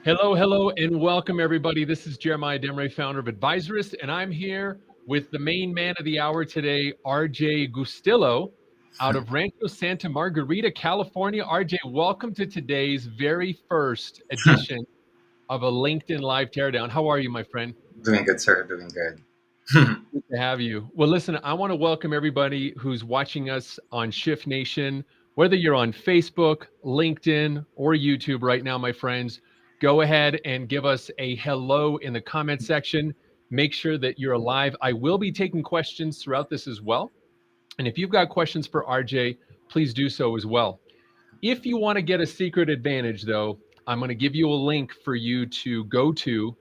Hello, hello, and welcome everybody. This is Jeremiah Demray, founder of Advisorist, and I'm here with the main man of the hour today, RJ Gustillo, out of Rancho Santa Margarita, California. RJ, welcome to today's very first edition of a LinkedIn Live Teardown. How are you, my friend? Doing good, sir. Doing good. Good to have you. Well, listen, I want to welcome everybody who's watching us on Shift Nation, whether you're on Facebook, LinkedIn, or YouTube right now, my friends. Go ahead and give us a hello in the comment section. Make sure that you're alive. I will be taking questions throughout this as well. And if you've got questions for RJ, please do so as well. If you want to get a secret advantage, though, I'm going to give you a link for you to go to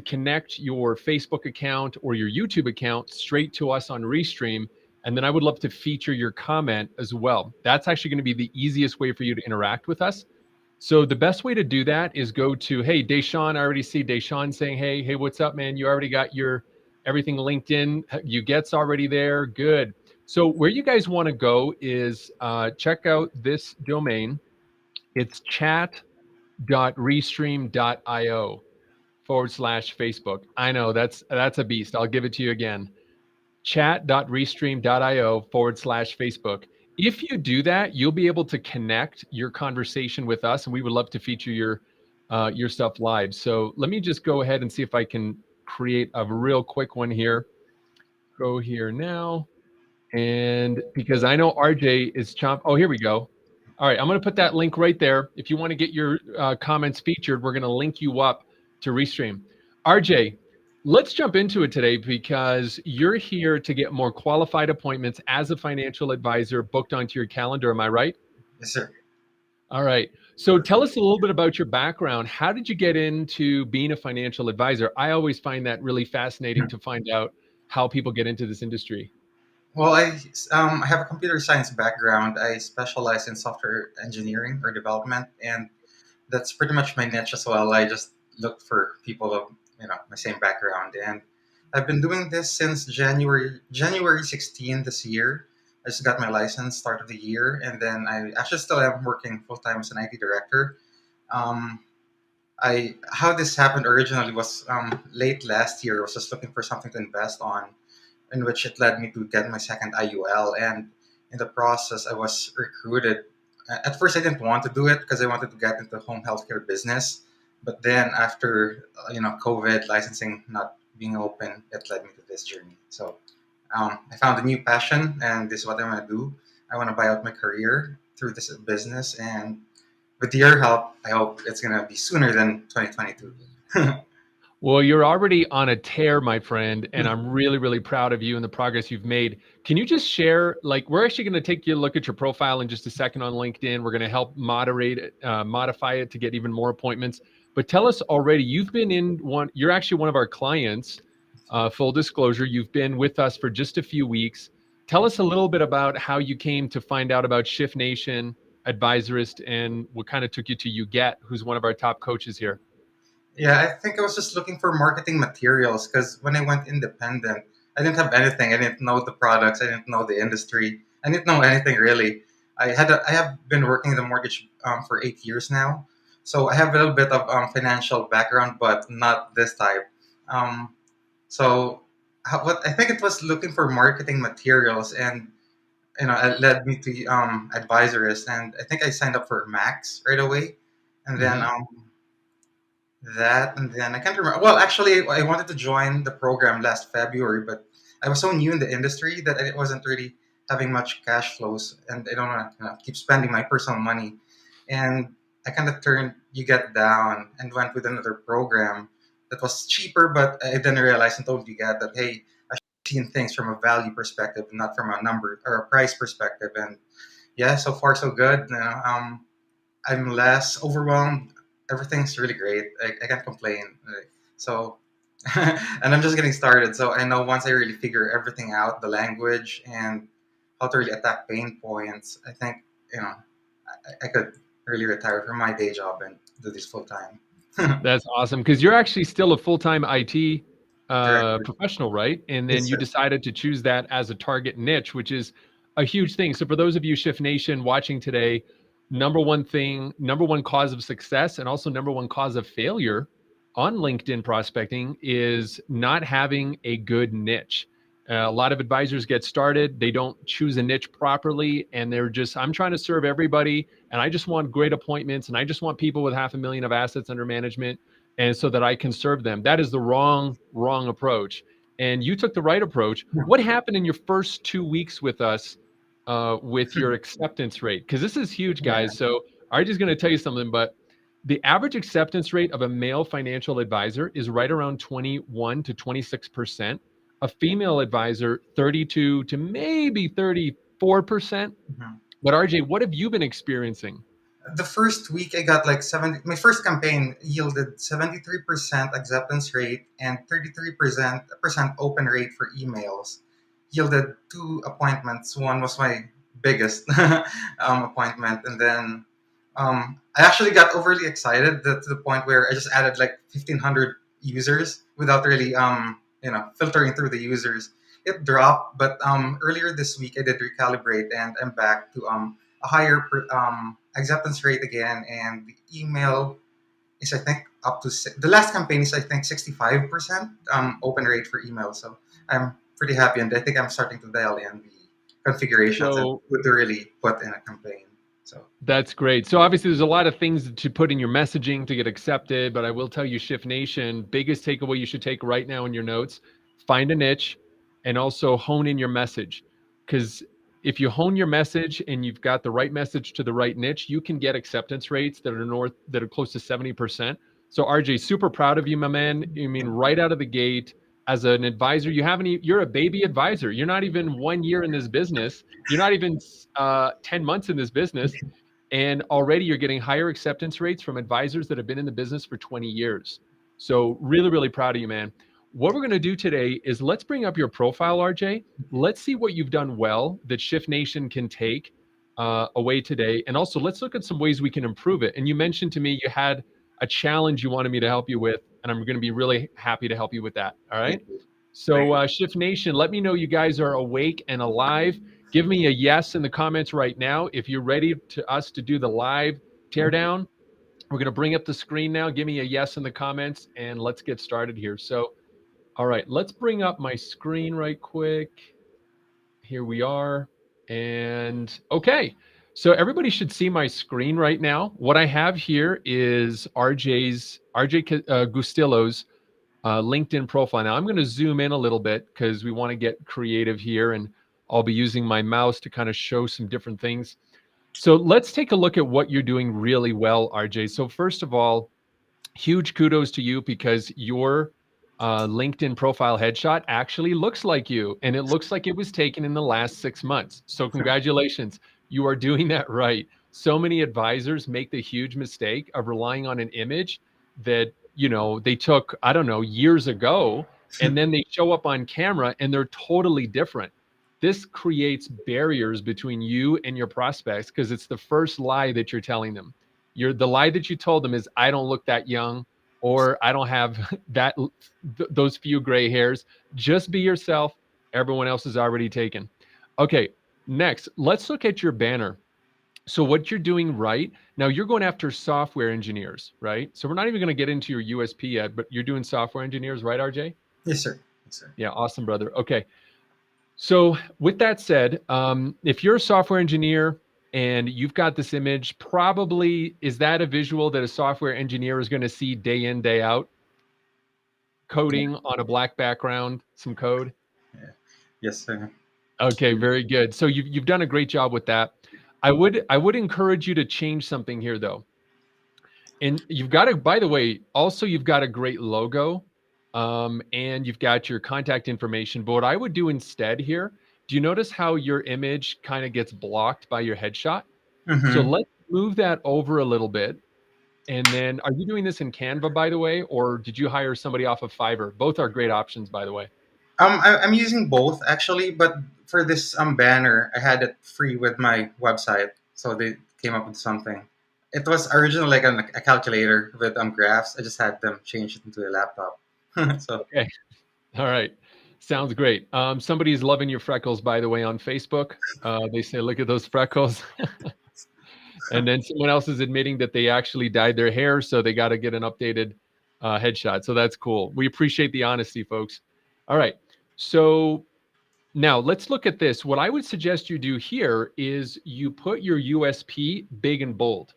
connect your Facebook account or your YouTube account straight to us on Restream. And then I would love to feature your comment as well. That's actually going to be the easiest way for you to interact with us. So the best way to do that is go to, hey, Deshaun, I already see Deshaun saying, hey, what's up, man? You already got your everything linked in. You get's already there. Good. So where you guys want to go is check out this domain. It's chat.restream.io/Facebook. I know that's a beast. I'll give it to you again. Chat.restream.io/Facebook. If you do that, you'll be able to connect your conversation with us, and we would love to feature your stuff live. So let me just go ahead and see if I can create a real quick one here. Go here now. And because I know RJ is chomp. Oh, here we go. All right, I'm going to put that link right there. If you want to get your comments featured, we're going to link you up to Restream. RJ, let's jump into it today because you're here to get more qualified appointments as a financial advisor booked onto your calendar. Am I right? Yes, sir. All right. So tell us a little bit about your background. How did you get into being a financial advisor? I always find that really fascinating to find out how people get into this industry. Well, I have a computer science background. I specialize in software engineering or development, and that's pretty much my niche as well. I just look for people of my same background, and I've been doing this since January 16 this year. I just got my license start of the year, and then I actually still am working full time as an IT director. Um, I How this happened originally was late last year. I was just looking for something to invest on, in which it led me to get my second IUL. And in the process, I was recruited. At first, I didn't want to do it because I wanted to get into home healthcare business. But then after COVID licensing not being open, it led me to this journey. So I found a new passion, and this is what I want to do. I want to buy out my career through this business, and with your help, I hope it's gonna be sooner than 2022. Well, you're already on a tear, my friend, and I'm really, really proud of you and the progress you've made. Can you just share, like, we're actually going to take you a look at your profile in just a second on LinkedIn. We're going to help modify it to get even more appointments. But tell us already, you've been in one, you're actually one of our clients. Full disclosure, you've been with us for just a few weeks. Tell us a little bit about how you came to find out about Shift Nation, Advisorist, and what kind of took you to YouGet, who's one of our top coaches here. Yeah, I think I was just looking for marketing materials because when I went independent, I didn't have anything. I didn't know the products. I didn't know the industry. I didn't know anything really. I have been working in the mortgage for 8 years now, so I have a little bit of financial background, but not this type. Um, so what I think it was looking for marketing materials, and it led me to Advisorist, and I think I signed up for Max right away, and then Mhm. and then I can't remember. Well, actually, I wanted to join the program last February, but I was so new in the industry that I wasn't really having much cash flows, and I don't want to keep spending my personal money. And I kind of turned You Get down and went with another program that was cheaper, but I didn't realize until You Get that, hey, I should see things from a value perspective, not from a number or a price perspective. And yeah, so far so good. I'm less overwhelmed. Everything's really great. I can't complain. So, and I'm just getting started. So I know once I really figure everything out, the language and how to really attack pain points, I think I could really retire from my day job and do this full time. That's awesome because you're actually still a full-time IT Correct. professional, right? And then Yes, you sir. decided to choose that as a target niche, which is a huge thing. So for those of you Shift Nation watching today, number one thing, number one cause of success, and also number one cause of failure on LinkedIn prospecting is not having a good niche. A lot of advisors get started, they don't choose a niche properly, and they're just, I'm trying to serve everybody, and I just want great appointments, and I just want people with 500,000 of assets under management, and so that I can serve them. That is the wrong approach. And you took the right approach. What happened in your first 2 weeks with us with your acceptance rate? Because this is huge, Yeah. guys. So I'm just going to tell you something, but the average acceptance rate of a male financial advisor is right around 21 to 26%. A female advisor, 32 to maybe 34%. Mhm. But RJ, what have you been experiencing? The first week I got like 70. My first campaign yielded 73% acceptance rate and 33% open rate for emails. Yielded two appointments. One was my biggest appointment, and then I actually got overly excited to the point where I just added like 1,500 users without really filtering through the users. It dropped, but earlier this week I did recalibrate, and I'm back to a higher acceptance rate again, and the email is, I think, up to the last campaign is, I think, 65% open rate for email. So I'm pretty happy, and I think I'm starting to dial in the configurations and So what to really put in a campaign. So that's great. So obviously there's a lot of things to put in your messaging to get accepted, but I will tell you, Shift Nation, biggest takeaway you should take right now in your notes, find a niche and also hone in your message. Because if you hone your message and you've got the right message to the right niche, you can get acceptance rates that are close to 70%. So RJ, super proud of you, my man. I mean, right out of the gate, as an advisor, you're a baby advisor. You're not even 1 year in this business. You're not even 10 months in this business, and already you're getting higher acceptance rates from advisors that have been in the business for 20 years. So really proud of you, man. What we're going to do today is let's bring up your profile, RJ. Let's see what you've done well that Shift Nation can take away today. And also let's look at some ways we can improve it. And you mentioned to me you had a challenge you wanted me to help you with, and I'm going to be really happy to help you with that. All right. So Shift Nation, let me know you guys are awake and alive. Give me a yes in the comments right now if you're ready to us to do the live teardown. We're going to bring up the screen now. Give me a yes in the comments, and let's get started here. So, all right, let's bring up my screen right quick. Here we are. And okay, so everybody should see my screen right now. What I have here is RJ Gustillo's LinkedIn profile. Now I'm going to zoom in a little bit because we want to get creative here, and I'll be using my mouse to kind of show some different things. So let's take a look at what you're doing really well, RJ. So first of all, huge kudos to you because your LinkedIn profile headshot actually looks like you, and it looks like it was taken in the last 6 months. So congratulations, you are doing that right. So many advisors make the huge mistake of relying on an image that they took, I don't know, years ago, and then they show up on camera and they're totally different. This creates barriers between you and your prospects because it's the first lie that you're telling them. The lie that you told them is, I don't look that young, or I don't have those few gray hairs. Just be yourself. Everyone else is already taken. Okay, next, let's look at your banner. So what you're doing right now, you're going after software engineers, right? So we're not even going to get into your USP yet, but you're doing software engineers, right, RJ? yes, sir. Yes, sir. Yeah, awesome, brother. Okay. So with that said, if you're a software engineer and you've got this image, probably is that a visual that a software engineer is going to see day in, day out? Coding on a black background, some code. Yeah. Yes, sir. Okay, very good. So you've done a great job with that. I would encourage you to change something here though. And you've got by the way, also you've got a great logo, and you've got your contact information. But what I would do instead here, do you notice how your image kind of gets blocked by your headshot? So Mm-hmm. let's move that over a little bit. And then, are you doing this in Canva, by the way, or did you hire somebody off of Fiverr? Both are great options, by the way. I'm using both actually, but for this banner, I had it free with my website, so they came up with something. It was originally like a calculator with graphs. I just had them change it into a laptop. So Okay. All right. Sounds great. Somebody's loving your freckles, by the way, on Facebook. They say, look at those freckles. And then someone else is admitting that they actually dyed their hair, so they got to get an updated headshot. So that's cool. We appreciate the honesty, folks. All right. So now let's look at this. What I would suggest you do here is you put your USP big and bold.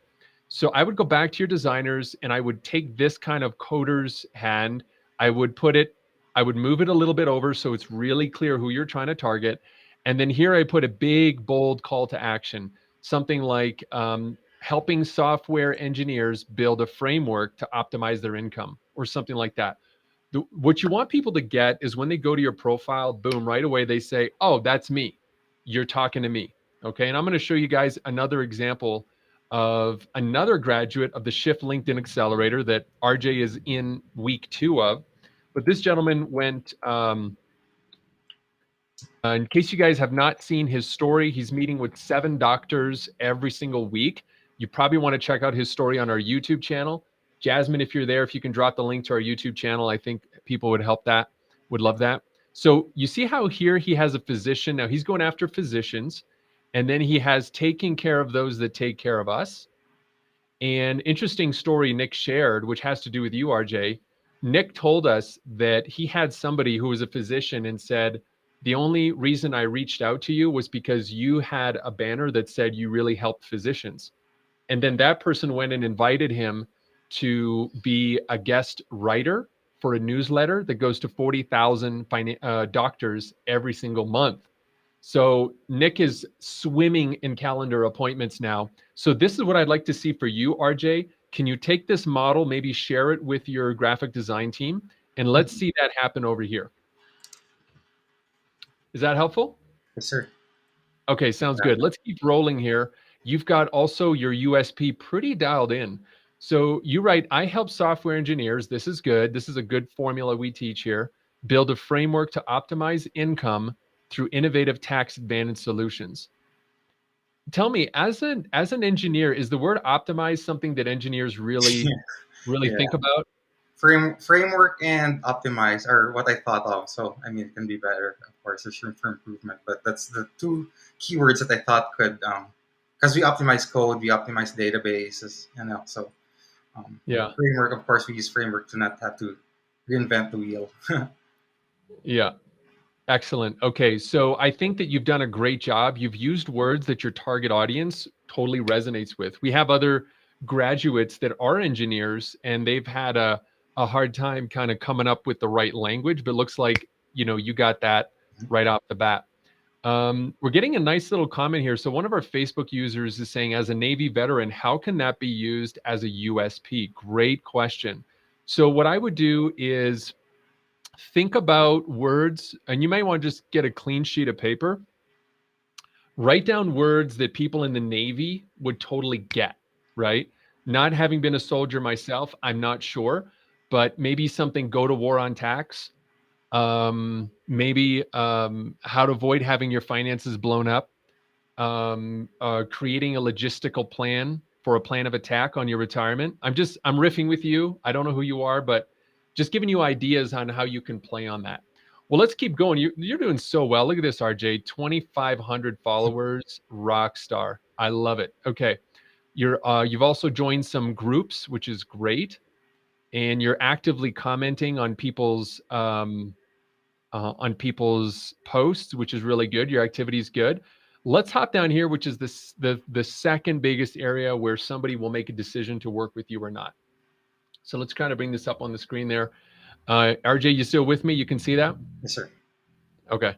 So I would go back to your designers and I would take this kind of coder's hand. I would put it, I would move it a little bit over so it's really clear who you're trying to target. And then here I put a big, bold call to action, something like helping software engineers build a framework to optimize their income or something like that. What you want people to get is when they go to your profile, boom, right away they say, oh, that's me. You're talking to me. Okay. And I'm going to show you guys another example of another graduate of the Shift LinkedIn Accelerator that RJ is in week 2 of. But this gentleman went, in case you guys have not seen his story, he's meeting with 7 doctors every single week. You probably want to check out his story on our YouTube channel. Jasmine, if you're there, if you can drop the link to our YouTube channel, I think people would love that. So you see how here he has a physician. Now he's going after physicians, and then he has taking care of those that take care of us. An interesting story Nick shared, which has to do with you, RJ. Nick told us that he had somebody who was a physician and said, the only reason I reached out to you was because you had a banner that said you really helped physicians. And then that person went and invited him to be a guest writer for a newsletter that goes to 40,000 doctors every single month. So Nick is swimming in calendar appointments now. So this is what I'd like to see for you, RJ. Can you take this model, maybe share it with your graphic design team, and let's see that happen over here. Is that helpful? Yes, sir. Okay, sounds good. Let's keep rolling here. You've got also your USP pretty dialed in. So you write, I help software engineers. This is good. This is a good formula we teach here. Build a framework to optimize income through innovative tax advantage solutions. Tell me, as an engineer, is the word optimize something that engineers really Yeah. think about? Framework and optimize are what I thought of. So I mean, it can be better. Of course, there's room for improvement, but that's the two keywords that I thought could, because we optimize code, we optimize databases, So Yeah. framework, of course, we use framework to not have to reinvent the wheel. Yeah. Excellent. Okay, so I think that you've done a great job. You've used words that your target audience totally resonates with. We have other graduates that are engineers and they've had a hard time kind of coming up with the right language, but looks like, you got that right off the bat. We're getting a nice little comment here. So one of our Facebook users is saying, as a Navy veteran, how can that be used as a USP? Great question. So what I would do is think about words, and you may want to just get a clean sheet of paper. Write down words that people in the Navy would totally get, right? Not having been a soldier myself, I'm not sure, but maybe something go to war on tax, maybe how to avoid having your finances blown up, creating a logistical plan for a plan of attack on your retirement. I'm riffing with you. I don't know who you are, but just giving you ideas on how you can play on that. Well, let's keep going. You're doing so well. Look at this, RJ. 2,500 followers, rock star. I love it. Okay, you've also joined some groups, which is great, and you're actively commenting on people's posts, which is really good. Your activity is good. Let's hop down here, which is the second biggest area where somebody will make a decision to work with you or not. So let's kind of bring this up on the screen there. RJ, you still with me? You can see that? Yes, sir. Okay.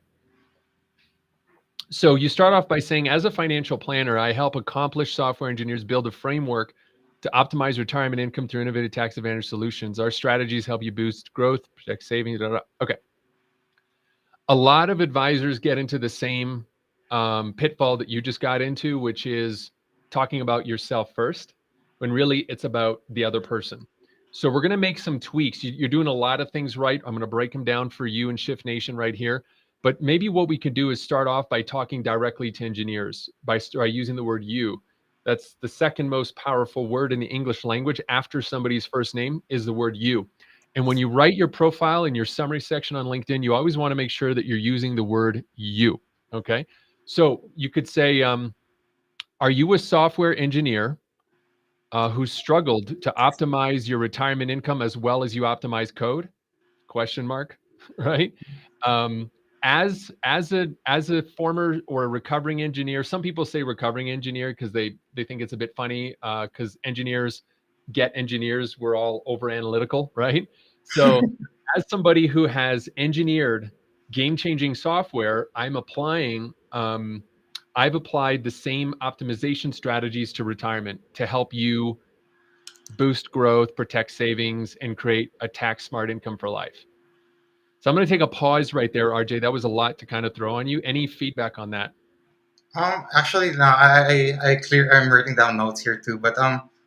So you start off by saying, as a financial planner, I help accomplished software engineers build a framework to optimize retirement income through innovative tax advantage solutions. Our strategies help you boost growth, protect savings. Okay. A lot of advisors get into the same pitfall that you just got into, which is talking about yourself first, when really it's about the other person. So we're going to make some tweaks. You're doing a lot of things right. I'm going to break them down for you and Shift Nation right here. But maybe what we could do is start off by talking directly to engineers by using the word you. That's the second most powerful word in the English language after somebody's first name is the word you. And when you write your profile in your summary section on LinkedIn, you always want to make sure that you're using the word you. Okay. So you could say, Are you a software engineer who struggled to optimize your retirement income as well as you optimize code? Question mark, right? Um, as a former or a recovering engineer, some people say recovering engineer because they think it's a bit funny because engineers get engineers. We're all over analytical, right? So, as somebody who has engineered game changing software, I've applied the same optimization strategies to retirement to help you boost growth, protect savings, and create a tax smart income for life. So I'm going to take a pause right there, RJ. That was a lot to kind of throw on you. Any feedback on that? Actually, no, I'm writing down notes here too, but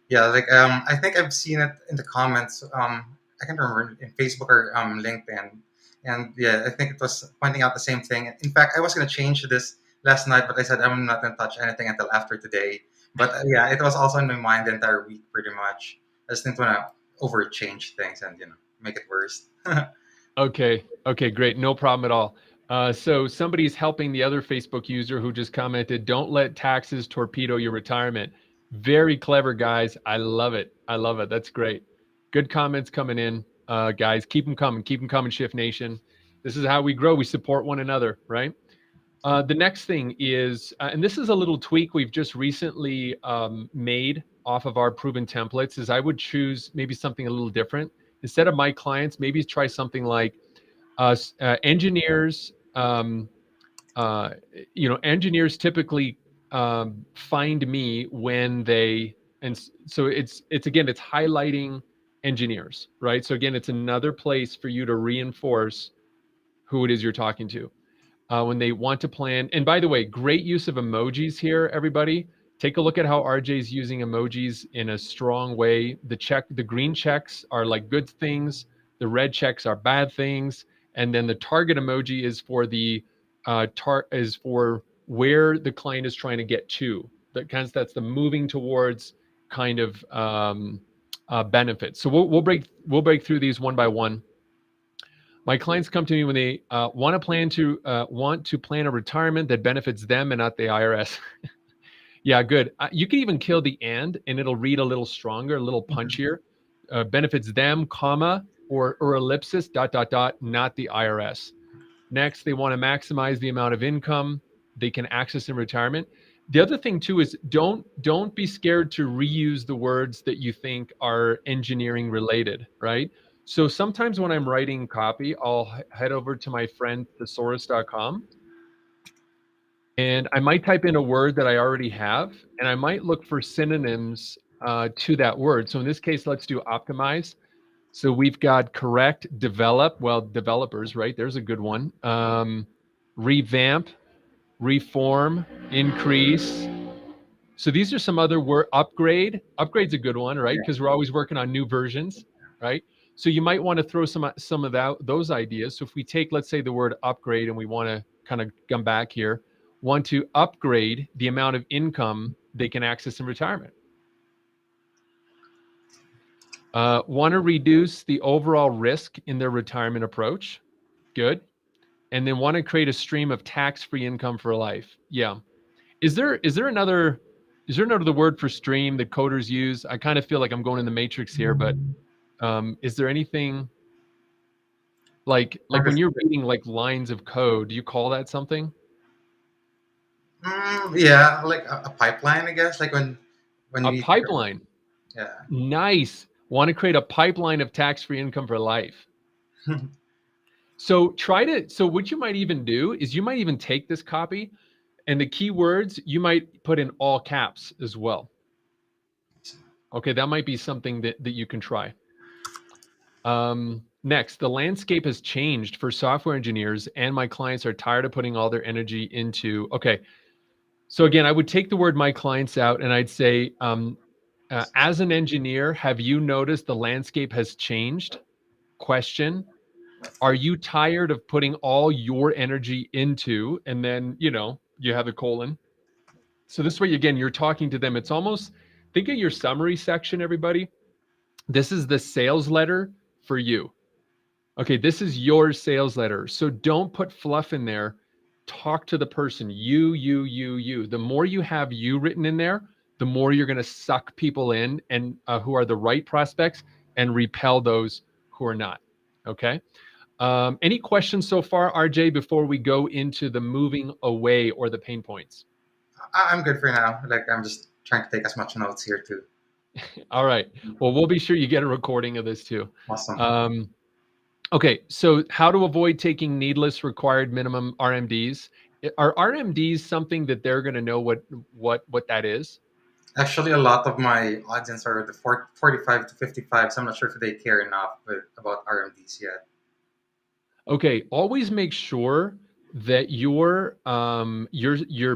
yeah, like I think I've seen it in the comments. I can't remember in Facebook or LinkedIn, and yeah, I think it was pointing out the same thing. In fact, I was gonna change this last night, but I said I'm not gonna touch anything until after today. But yeah, it was also in my mind the entire week, pretty much. I just didn't want to over change things and make it worse. Okay. Okay, great. No problem at all. So somebody's helping the other Facebook user who just commented, don't let taxes torpedo your retirement. Very clever, guys. I love it. I love it. That's great. Good comments coming in, guys. Keep them coming. Keep them coming, Shift Nation. This is how we grow. We support one another, right? The next thing is, and this is a little tweak we've just recently made off of our proven templates, is I would choose maybe something a little different. Instead of my clients, maybe try something like engineers. Uh, engineers typically find me when they, and so it's again, it's highlighting engineers, right? So again, it's another place for you to reinforce who it is you're talking to when they want to plan. And by the way, great use of emojis here, everybody. Take a look at how RJ's using emojis in a strong way. The green checks are like good things. The red checks are bad things. And then the target emoji is for is for where the client is trying to get to. That's the moving towards kind of benefit. So we'll break through these one by one. My clients come to me when they want to plan a retirement that benefits them and not the IRS. Yeah, good. You can even kill the and it'll read a little stronger, a little punchier. Benefits them, comma, or ellipsis, dot, dot, dot, not the IRS. Next, they want to maximize the amount of income they can access in retirement. The other thing too is don't be scared to reuse the words that you think are engineering related, right? So sometimes when I'm writing copy, I'll head over to my friend thesaurus.com and I might type in a word that I already have and I might look for synonyms to that word. So in this case, let's do optimize. So we've got correct, develop, well, developers, right? There's a good one. Revamp, reform, increase. So these are some other word. Upgrade. Upgrade's a good one, right? Because we're always working on new versions, right? So you might want to throw some of those ideas. So if we take, let's say, the word upgrade, and we want to kind of come back here, want to upgrade the amount of income they can access in retirement. Want to reduce the overall risk in their retirement approach. Good. And then want to create a stream of tax-free income for life. Yeah. Is there another word for stream that coders use? I kind of feel like I'm going in the matrix here, but is there anything like when you're reading like lines of code, do you call that something? Yeah, like a pipeline, I guess. Like when A you pipeline. yeah. Nice. Want to create a pipeline of tax-free income for life. So what you might even do is you might even take this copy and the keywords you might put in all caps as well. Okay, that might be something that you can try. Next, the landscape has changed for software engineers and my clients are tired of putting all their energy into, okay. So again, I would take the word my clients out and I'd say, as an engineer, have you noticed the landscape has changed? Question. Are you tired of putting all your energy into, and then, you have a colon. So this way, again, you're talking to them. It's almost, think of your summary section, everybody. This is the sales letter for you. Okay, this is your sales letter. So don't put fluff in there. talk to the person. You. The more you have you written in there, the more you're going to suck people in and who are the right prospects and repel those who are not. Okay. Any questions so far, RJ, before we go into the moving away or the pain points? I'm good for now. Like I'm just trying to take as much notes here too. All right. Well, we'll be sure you get a recording of this too. Awesome. Okay. So, how to avoid taking needless required minimum RMDs? Are RMDs something that they're going to know what that is? Actually, a lot of my audience are the 45 to 55, so I'm not sure if they care enough about RMDs yet. Okay. Always make sure that your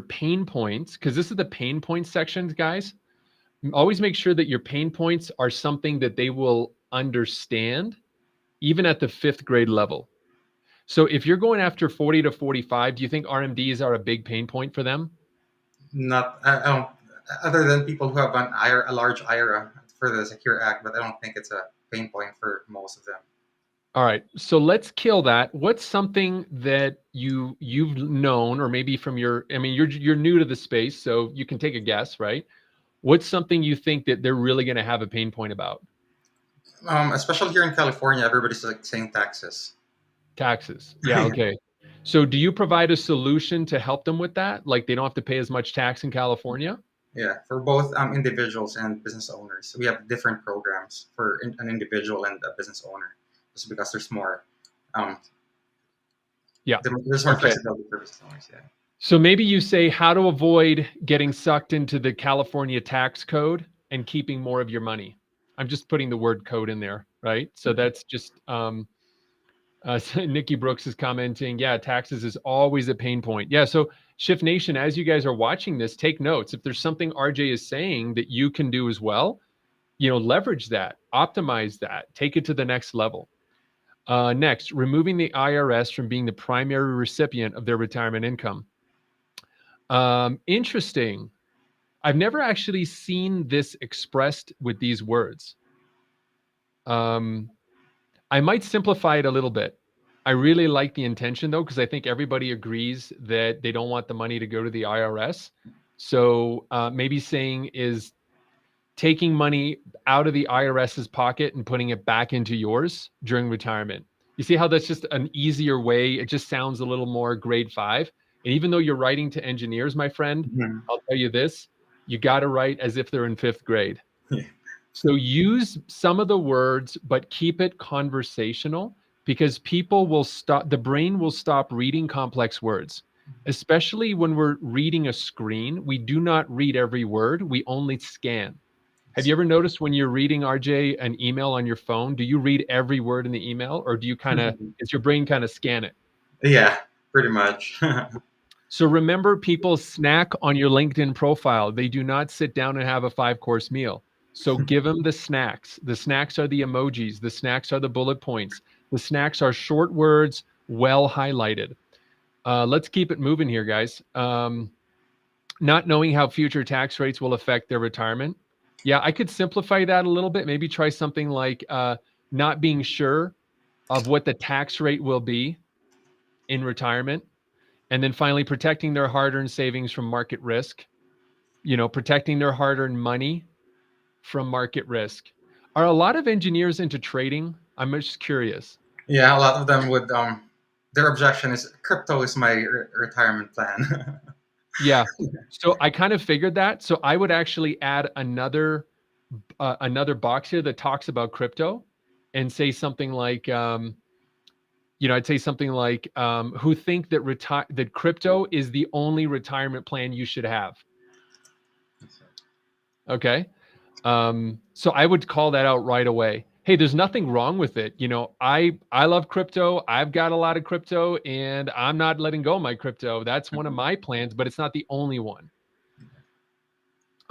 pain points, because this is the pain points section, guys. Always make sure that your pain points are something that they will understand even at the 5th grade level. So if you're going after 40 to 45, do you think RMDs are a big pain point for them? Not other than people who have a large IRA for the Secure Act, but I don't think it's a pain point for most of them. All right. So let's kill that. What's something that you've known, or maybe from your, I mean, you're new to the space, so you can take a guess, right? What's something you think that they're really going to have a pain point about? Especially here in California, everybody's like saying taxes. Taxes. Yeah, okay. So do you provide a solution to help them with that? Like they don't have to pay as much tax in California? Yeah, for both individuals and business owners, we have different programs for an individual and a business owner, just because there's more, um, Yeah. there's more Okay. flexibility for business owners. Yeah. So maybe you say how to avoid getting sucked into the California tax code and keeping more of your money. I'm just putting the word code in there, right? So that's just so Nikki Brooks is commenting, yeah, taxes is always a pain point. Yeah, so Shift Nation, as you guys are watching this, take notes. If there's something RJ is saying that you can do as well, leverage that, optimize that, take it to the next level. Next, removing the IRS from being the primary recipient of their retirement income. Interesting. I've never actually seen this expressed with these words. I might simplify it a little bit. I really like the intention though, because I think everybody agrees that they don't want the money to go to the IRS. So maybe saying is taking money out of the IRS's pocket and putting it back into yours during retirement. You see how that's just an easier way? It just sounds a little more grade 5. And even though you're writing to engineers, my friend, Mhm. I'll tell you this, you got to write as if they're in 5th grade. Yeah. So use some of the words, but keep it conversational because people will stop, the brain will stop reading complex words, especially when we're reading a screen. We do not read every word, we only scan. Have you ever noticed when you're reading, RJ, an email on your phone, do you read every word in the email or do you kind of, is your brain kind of scan it? Yeah, pretty much. So remember, people snack on your LinkedIn profile. They do not sit down and have a 5-course meal. So give them the snacks. The snacks are the emojis. The snacks are the bullet points. The snacks are short words, well highlighted. Let's keep it moving here, guys. Not knowing how future tax rates will affect their retirement. Yeah, I could simplify that a little bit. Maybe try something like not being sure of what the tax rate will be in retirement. And then finally, protecting their hard-earned savings from market risk, protecting their hard-earned money from market risk. Are a lot of engineers into trading? I'm just curious. Yeah, a lot of them would. Their objection is crypto is my retirement plan. Yeah. So I kind of figured that. So I would actually add another box here that talks about crypto and say something like, I'd say something like, who think that crypto is the only retirement plan you should have. Okay. So I would call that out right away. Hey, there's nothing wrong with it. I love crypto. I've got a lot of crypto and I'm not letting go of my crypto. That's one of my plans, but it's not the only one.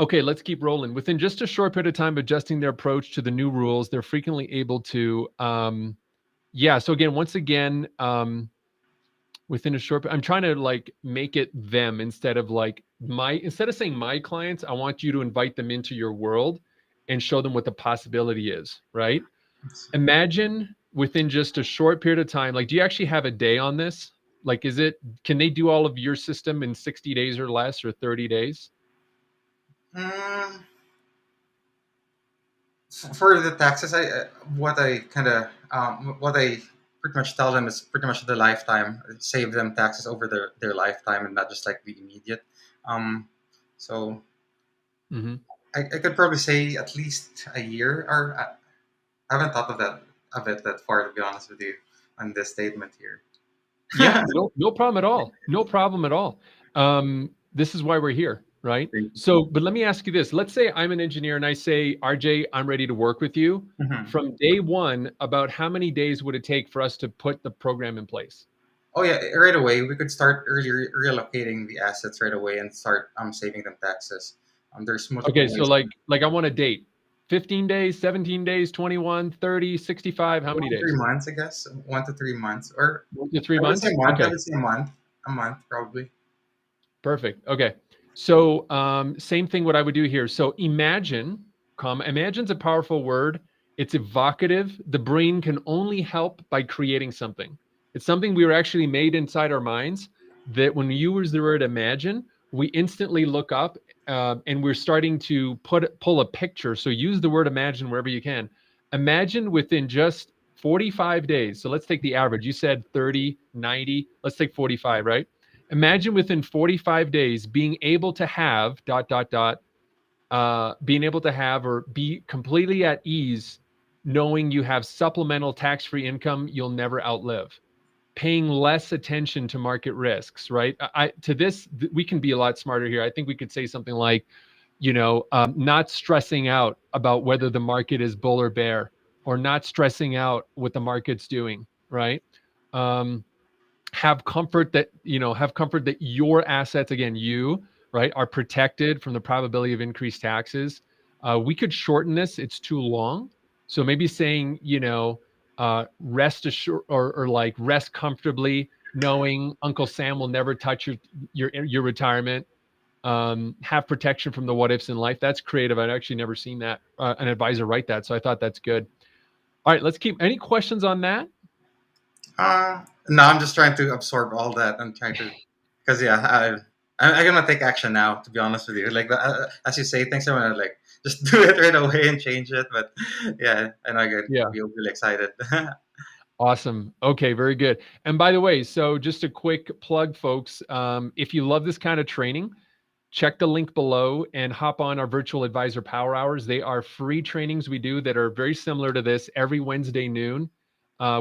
Okay, let's keep rolling. Within just a short period of time, adjusting their approach to the new rules, they're frequently able to, So again, once again, within a short, I'm trying to like make it them instead of saying my clients, I want you to invite them into your world and show them what the possibility is, right? Imagine within just a short period of time, like, do you actually have a day on this? Like, can they do all of your system in 60 days or less, or 30 days? Mm, for the taxes, what I kind of what I pretty much tell them is pretty much the lifetime, save them taxes over their lifetime and not just like the immediate. Um, so Hmm. I could probably say at least a year, or I haven't thought of it that far, to be honest with you, on this statement here. Yeah, no problem at all. No problem at all. This is why we're here, right? So, but let me ask you this. Let's say I'm an engineer and I say, RJ, I'm ready to work with you. Mhm. From day one, about how many days would it take for us to put the program in place? Oh yeah, right away we could start early relocating the assets right away and start saving them taxes. There's multiple Okay, so ways. like I want a date. 15 days, 17 days, 21, 30, 65, how many 3 days? months, I guess. 1 to 3 months, or 1 to 3 I would say months? month. I Okay. would say a month probably. Perfect. Okay. So same thing what I would do here. So imagine's a powerful word. It's evocative. The brain can only help by creating something. It's something we were actually made inside our minds that when you use the word imagine, we instantly look up and we're starting to pull a picture. So use the word imagine wherever you can. Imagine within just 45 days. So let's take the average. You said 30, 90. Let's take 45, right? Imagine within 45 days being able to have being able to have or be completely at ease knowing you have supplemental tax-free income you'll never outlive, paying less attention to market risks, right? We can be a lot smarter here. I think we could say something like, not stressing out about whether the market is bull or bear, or not stressing out what the market's doing, right? um, have comfort that your assets, again, you, right, are protected from the probability of increased taxes. We could shorten this, it's too long. So maybe saying, rest assured, or like rest comfortably knowing Uncle Sam will never touch your retirement. Have protection from the what ifs in life. That's creative. I'd actually never seen that an advisor write that, so I thought that's good. All right, let's keep. Any questions on that? No, I'm just trying to absorb all that. I'm trying to, because yeah, I'm gonna take action now. To be honest with you, like as you say, things I'm gonna like just do it right away and change it. But yeah, I know I get Yeah. be really excited. Awesome. Okay, very good. And by the way, so just a quick plug, folks. If you love this kind of training, check the link below and hop on our virtual advisor power hours. They are free trainings we do that are very similar to this every Wednesday noon.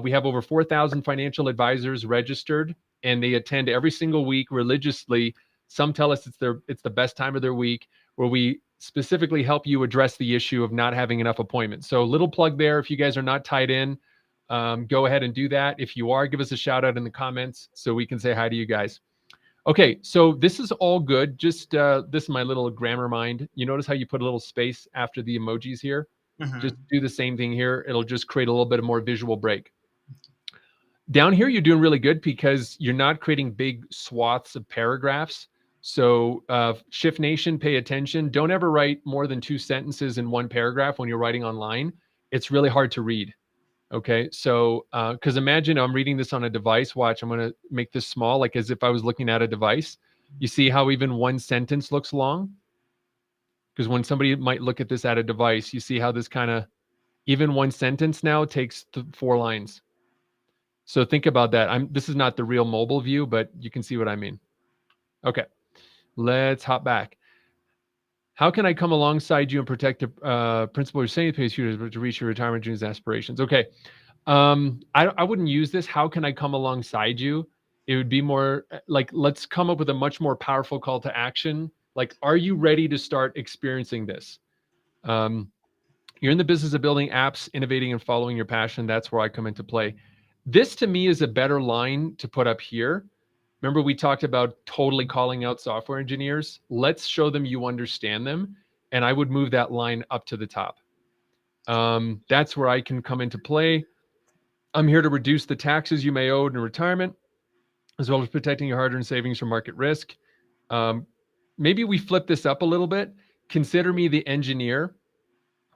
We have over 4,000 financial advisors registered, and they attend every single week religiously. Some tell us it's the best time of their week, where we specifically help you address the issue of not having enough appointments. So little plug there. If you guys are not tied in, go ahead and do that. If you are, give us a shout out in the comments so we can say hi to you guys. Okay, so this is all good. Just this is my little grammar mind. You notice how you put a little space after the emojis here? Just Hmm. do the same thing here. It'll just create a little bit of more visual break. Down here, you're doing really good because you're not creating big swaths of paragraphs. So, Shift Nation, pay attention. Don't ever write more than 2 sentences in one paragraph when you're writing online. It's really hard to read. Okay, so because imagine I'm reading this on a device. Watch, I'm going to make this small, like as if I was looking at a device. You see how even one sentence looks long? Because when somebody might look at this at a device, you see how this kind of, even one sentence now takes 4 lines. So think about that. This is not the real mobile view, but you can see what I mean. Okay, let's hop back. How can I come alongside you and protect the principal you're saying pays you to reach your retirement dreams and aspirations? Okay. I wouldn't use this. How can I come alongside you? It would be more like, let's come up with a much more powerful call to action. Like, are you ready to start experiencing this? Um, you're in the business of building apps, innovating, and following your passion. That's where I come into play. This to me is a better line to put up here. Remember, we talked about totally calling out software engineers. Let's show them you understand them. And I would move that line up to the top. That's where I can come into play. I'm here to reduce the taxes you may owe in retirement, as well as protecting your hard-earned savings from market risk. Um, Maybe we flip this up a little bit. Consider me the engineer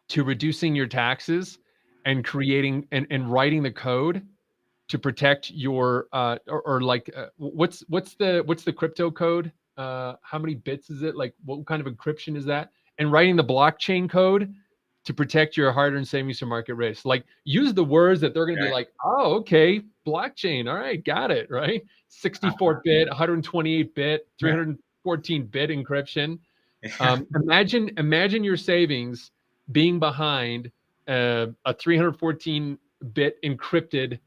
to reducing your taxes and creating and writing the code to protect your or like what's the crypto code? How many bits is it? Like what kind of encryption is that? And writing the blockchain code to protect your hard-earned savings from market risk. Like use the words that they're going to be Right. like, oh, okay, blockchain. All right, got it. Right, Uh-huh. 64-bit, 128-bit, Yeah. 314-bit encryption. Yeah. Imagine your savings being behind a 314-bit encrypted,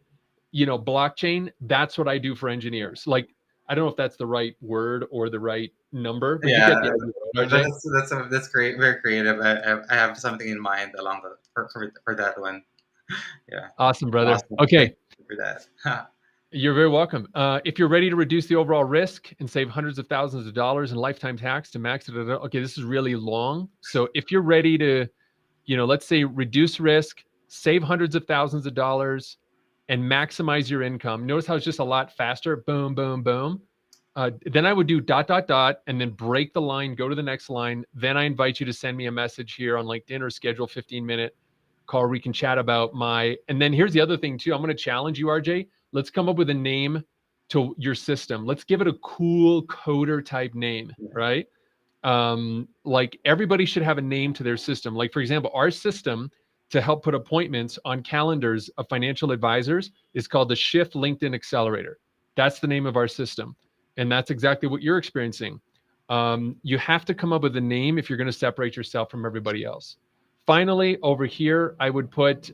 blockchain. That's what I do for engineers. Like, I don't know if that's the right word or the right number, but you Yeah, get the idea, right, RJ? that's great, very creative. I have something in mind along the for that one. Yeah, Awesome, brother. awesome. Thank Okay, you for that. you're very welcome. If you're ready to reduce the overall risk and save hundreds of thousands of dollars in lifetime tax to max it, okay, this is really long. So if you're ready to, let's say reduce risk, save hundreds of thousands of dollars, and maximize your income. Notice how it's just a lot faster. Boom, boom, boom. Then I would do dot, dot, dot, and then break the line, go to the next line. Then I invite you to send me a message here on LinkedIn or schedule 15-minute call where we can chat about and then here's the other thing too. I'm going to challenge you, RJ. Let's come up with a name to your system. Let's give it a cool coder type name, right? Like everybody should have a name to their system. Like for example, our system to help put appointments on calendars of financial advisors is called the Shift LinkedIn Accelerator. That's the name of our system. And that's exactly what you're experiencing. You have to come up with a name if you're going to separate yourself from everybody else. Finally, over here, I would put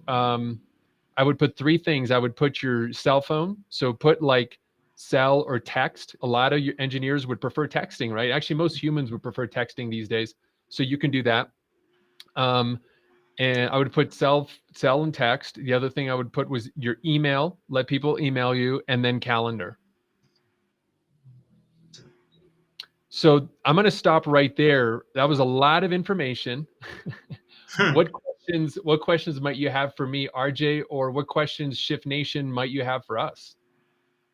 three things. I would put your cell phone. So put like cell or text. A lot of your engineers would prefer texting, right? Actually, most humans would prefer texting these days. So you can do that. And I would put cell and text. The other thing I would put was your email. Let people email you, and then calendar. So I'm going to stop right there. That was a lot of information. What questions might you have for me, RJ, or what questions Shift Nation might you have for us?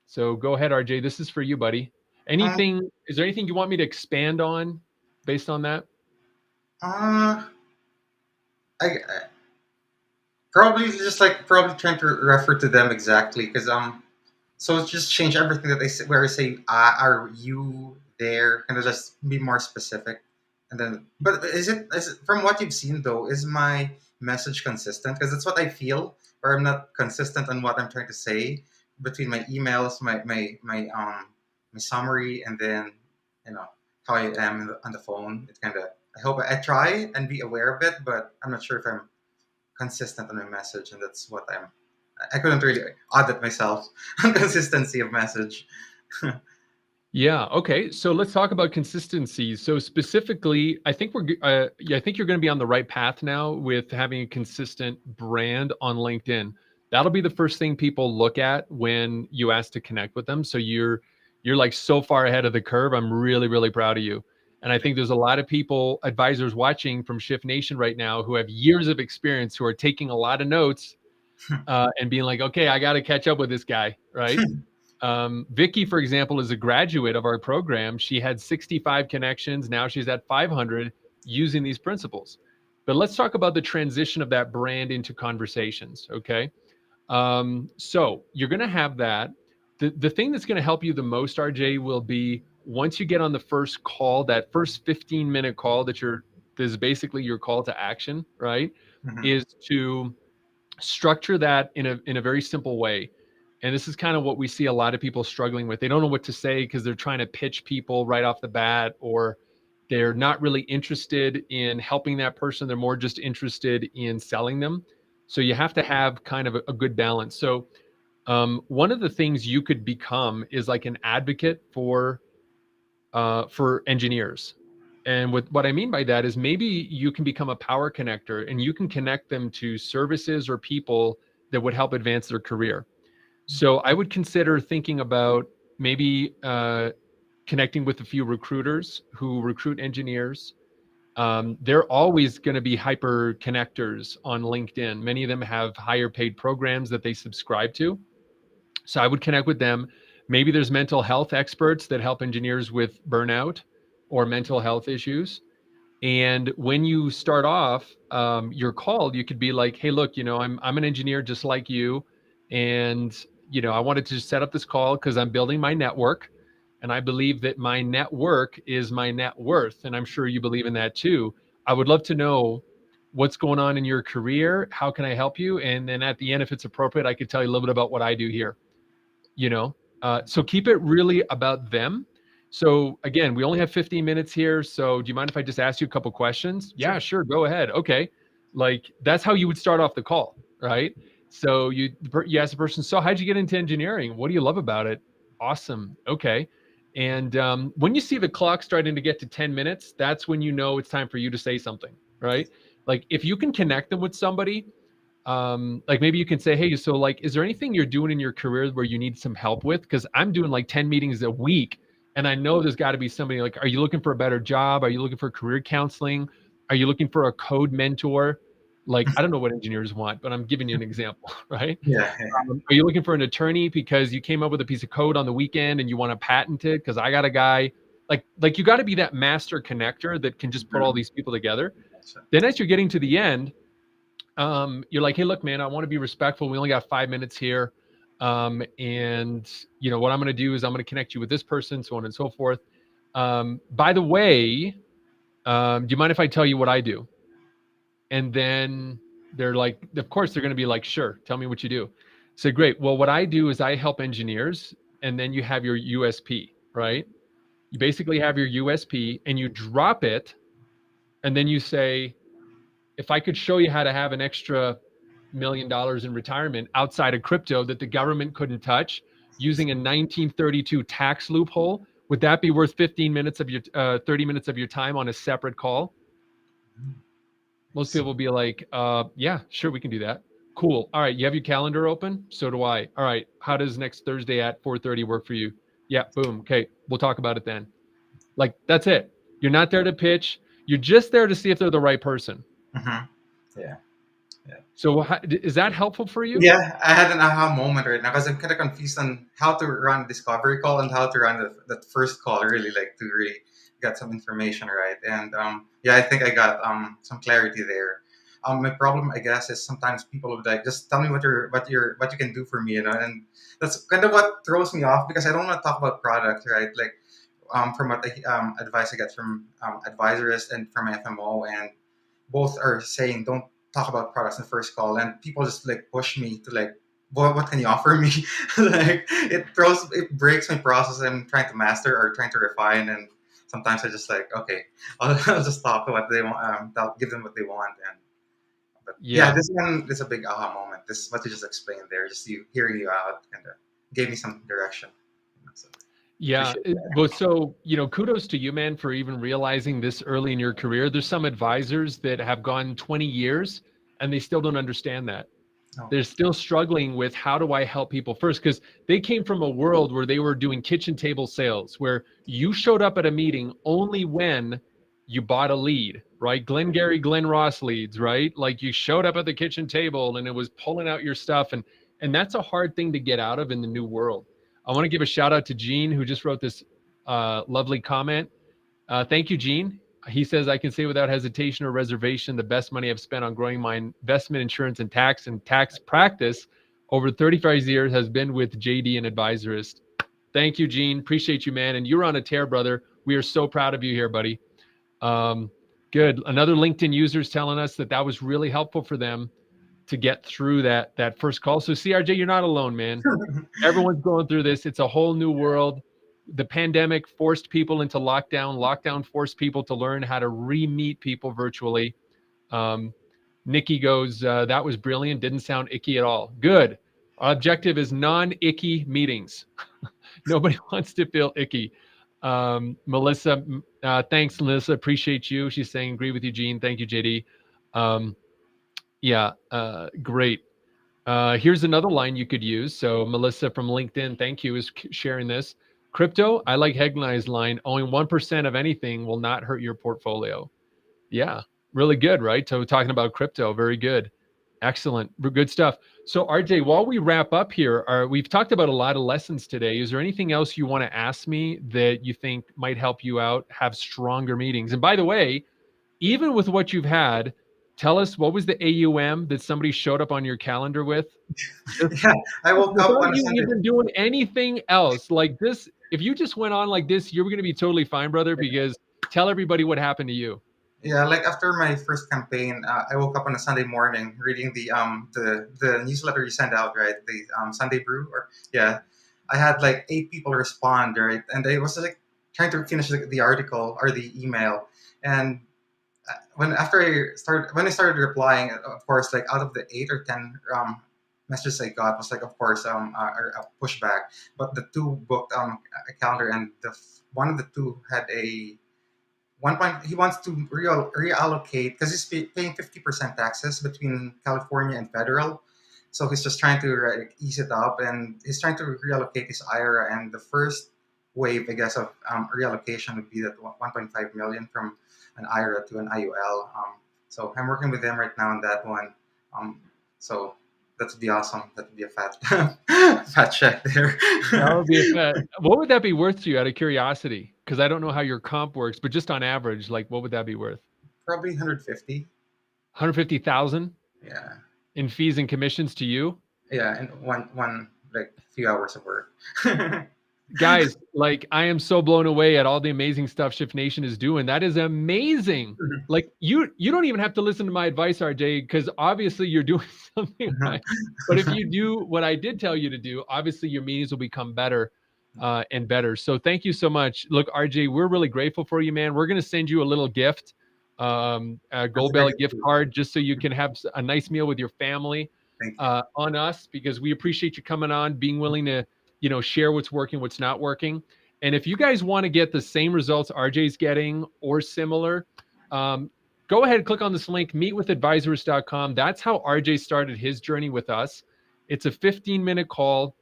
So go ahead, RJ. This is for you, buddy. um, Is there anything you want me to expand on based on that? uh, I probably just like probably trying to refer to them exactly because so it's just change everything that they say where I say are you there, kind of just be more specific, and then but is it from what you've seen though, is my message consistent? Because that's what I feel, or I'm not consistent on what I'm trying to say between my emails, my summary, and then you know how I am on the phone. It kind of I hope I try and be aware of it, but I'm not sure if I'm consistent on my message, and that's what I couldn't really audit myself on consistency of message. Yeah. Okay. So let's talk about consistency. So specifically, I think I think you're going to be on the right path now with having a consistent brand on LinkedIn. That'll be the first thing people look at when you ask to connect with them. So you're like so far ahead of the curve. I'm really, really proud of you. And I think there's a lot of people, advisors watching from Shift Nation right now who have years of experience who are taking a lot of notes and being like, okay, I got to catch up with this guy, right? Vicky, for example, is a graduate of our program. She had 65 connections. Now she's at 500 using these principles. But let's talk about the transition of that brand into conversations. Okay. So you're going to have that. The thing that's going to help you the most, RJ, will be once you get on the first call, that first 15-minute call this is basically your call to action, right? Mhm. Is to structure that in a very simple way. And this is kind of what we see a lot of people struggling with. They don't know what to say because they're trying to pitch people right off the bat, or they're not really interested in helping that person. They're more just interested in selling them. So you have to have kind of a good balance. So one of the things you could become is like an advocate for engineers. And what I mean by that is maybe you can become a power connector and you can connect them to services or people that would help advance their career. So I would consider thinking about maybe connecting with a few recruiters who recruit engineers. They're always going to be hyper connectors on LinkedIn. Many of them have higher paid programs that they subscribe to. So I would connect with them. Maybe there's mental health experts that help engineers with burnout or mental health issues. And when you start off your call, you could be like, "Hey, look, I'm an engineer just like you, and I wanted to set up this call because I'm building my network, and I believe that my network is my net worth, and I'm sure you believe in that too. I would love to know what's going on in your career. How can I help you? And then at the end, if it's appropriate, I could tell you a little bit about what I do here. you know so keep it really about them. So again, we only have 15 minutes here, so do you mind if I just ask you a couple questions? Yeah, Sure. sure, go ahead. Okay, like that's how you would start off the call, right? So you ask the person, so how'd you get into engineering? What do you love about it? Awesome. Okay. And when you see the clock starting to get to 10 minutes, that's when you know it's time for you to say something, right? Like if you can connect them with somebody, like maybe you can say, hey, so like, is there anything you're doing in your career where you need some help with? Because I'm doing like 10 meetings a week, and I know there's got to be somebody. Like, are you looking for a better job? Are you looking for career counseling? Are you looking for a code mentor? Like, I don't know what engineers want, but I'm giving you an example, right? Yeah, yeah. Are you looking for an attorney because you came up with a piece of code on the weekend and you want to patent it? Because I got a guy. Like you got to be that master connector that can just put all Mhm. these people together. Gotcha. Then as you're getting to the end, you're like, hey, look, man, I want to be respectful. We only got 5 minutes here. And what I'm going to do is I'm going to connect you with this person, so on and so forth. By the way, do you mind if I tell you what I do? And then they're like, of course, they're going to be like, sure, tell me what you do. So great. Well, what I do is I help engineers, and then you have your USP, right? You basically have your USP and you drop it, and then you say, if I could show you how to have an extra $1 million in retirement outside of crypto that the government couldn't touch using a 1932 tax loophole, would that be worth 15 minutes of your 30 minutes of your time on a separate call? Most Nice. people will be like, yeah, sure, we can do that. Cool. All right, you have your calendar open? So do I. All right, how does next Thursday at 4:30 work for you? Yeah, boom. Okay, we'll talk about it then. Like, that's it. You're not there to pitch. You're just there to see if they're the right person. Hmm. Yeah. Yeah. So is that helpful for you? Yeah, I had an aha moment right now because I'm kind of confused on how to run a discovery call and how to run that first call. Really, like to really get some information right. And yeah, I think I got some clarity there. My problem, I guess, is sometimes people would like just tell me what you can do for me, and that's kind of what throws me off because I don't want to talk about product, right? Like from what advice I get from advisors and from FMO, and both are saying don't talk about products in the first call, and people just like push me to like, what can you offer me? Like it breaks my process I'm trying to master or trying to refine, and sometimes I just like, okay, I'll just talk to what they want, I'll give them what they want, and but yeah, Yeah. this one is a big aha moment. This what you just explained there, just you hearing you out, kind of gave me some direction. So Yeah. appreciate Well, so, kudos to you, man, for even realizing this early in your career. There's some advisors that have gone 20 years and they still don't understand that. that. They're still struggling with how do I help people first? Because they came from a world where they were doing kitchen table sales, where you showed up at a meeting only when you bought a lead, right? Glengarry Glen Ross leads, right? Like you showed up at the kitchen table and it was pulling out your stuff. And that's a hard thing to get out of in the new world. I want to give a shout out to Gene, who just wrote this lovely comment. Thank you, Gene. He says, I can say without hesitation or reservation, the best money I've spent on growing my investment, insurance, and tax practice over 35 years has been with JD and Advisorist. Thank you, Gene. Appreciate you, man. And you're on a tear, brother. We are so proud of you here, buddy. Good. Another LinkedIn user is telling us that was really helpful for them to get through that first call. So CRJ, you're not alone, man. Everyone's going through this. It's a whole new world. The pandemic forced people into lockdown. Lockdown forced people to learn how to re-meet people virtually. Nikki goes, that was brilliant. Didn't sound icky at all. Good. Our objective is non-icky meetings. Nobody wants to feel icky. Melissa, thanks, Melissa. Appreciate you. She's saying, agree with you, Gene. Thank you, JD. Yeah, great. Here's another line you could use. So Melissa from LinkedIn, thank you, is sharing this. Crypto, I like Hegnai's line, owning 1% of anything will not hurt your portfolio. Yeah, really good, right? So talking about crypto, very good. Excellent. Good stuff. So RJ, while we wrap up here, we've talked about a lot of lessons today. Is there anything else you want to ask me that you think might help you out, have stronger meetings? And by the way, even with what you've had, Tell us, what was the AUM that somebody showed up on your calendar with? Just Yeah, I woke up without on a you Sunday. even doing anything else. Like this, if you just went on like this, you're going to be totally fine, brother, because tell everybody what happened to you. Yeah, like after my first campaign, I woke up on a Sunday morning reading the newsletter you sent out, right? The Sunday Brew, or yeah, I had like 8 people respond, right? And I was like trying to finish the article or the email, and when I started replying, of course, like out of the 8 or 10 messages I got was like, of course, a pushback. But the two booked a calendar, and one of the two had a one point. He wants to reallocate because he's paying 50% taxes between California and federal. So he's just trying to ease it up, and he's trying to reallocate his IRA. And the first wave, I guess, of reallocation would be that 1.5 million from an IRA to an IUL. So I'm working with them right now on that one. Um, so that would be awesome. That would be a fat, fat check there. That would be a bet. What would that be worth to you out of curiosity? Because I don't know how your comp works, but just on average, like what would that be worth? Probably 150. 150,000 Yeah. in fees and commissions to you? Yeah, and one like few hours of work. Mhm. Guys, like I am so blown away at all the amazing stuff Shift Nation is doing. That is amazing. Like you don't even have to listen to my advice, RJ, because obviously you're doing something right. But if you do what I did tell you to do, obviously your meetings will become better and better. So thank you so much. Look, RJ, we're really grateful for you, man. We're gonna send you a little gift, a That's Gold great. Belly gift card, just so you can have a nice meal with your family Thank you. on us, because we appreciate you coming on, being willing to share what's working, what's not working. And if you guys want to get the same results RJ's getting or similar, go ahead and click on this link, meetwithadvisors.com. That's how RJ started his journey with us. It's a 15-minute call.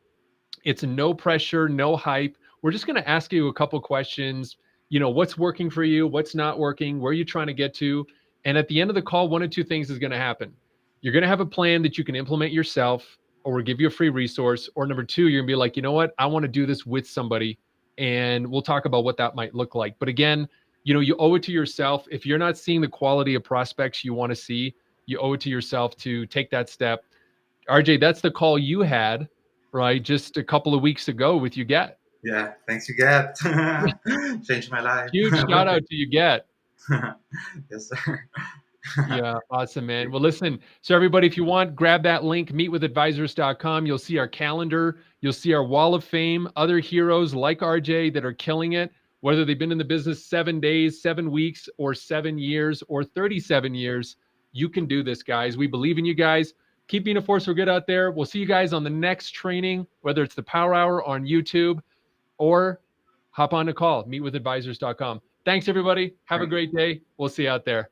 It's no pressure, no hype. We're just going to ask you a couple questions. What's working for you, what's not working, where are you trying to get to? And at the end of the call, one of two things is going to happen. You're going to have a plan that you can implement yourself, or we'll give you a free resource. Or number two, you're going to be like, you know what? I want to do this with somebody. And we'll talk about what that might look like. But again, you owe it to yourself. If you're not seeing the quality of prospects you want to see, you owe it to yourself to take that step. RJ, that's the call you had, right? Just a couple of weeks ago with You Get. Yeah, thanks you get. Changed my life. Huge shout out to You Get. Yes, sir. Yeah, awesome, man. Well, listen, so everybody, if you want, grab that link, meetwithadvisors.com. You'll see our calendar. You'll see our wall of fame, other heroes like RJ that are killing it, whether they've been in the business 7 days, 7 weeks, or 7 years, or 37 years. You can do this, guys. We believe in you guys. Keep being a force for good out there. We'll see you guys on the next training, whether it's the Power Hour on YouTube or hop on a call, meetwithadvisors.com. Thanks, everybody. Have a great day. We'll see you out there.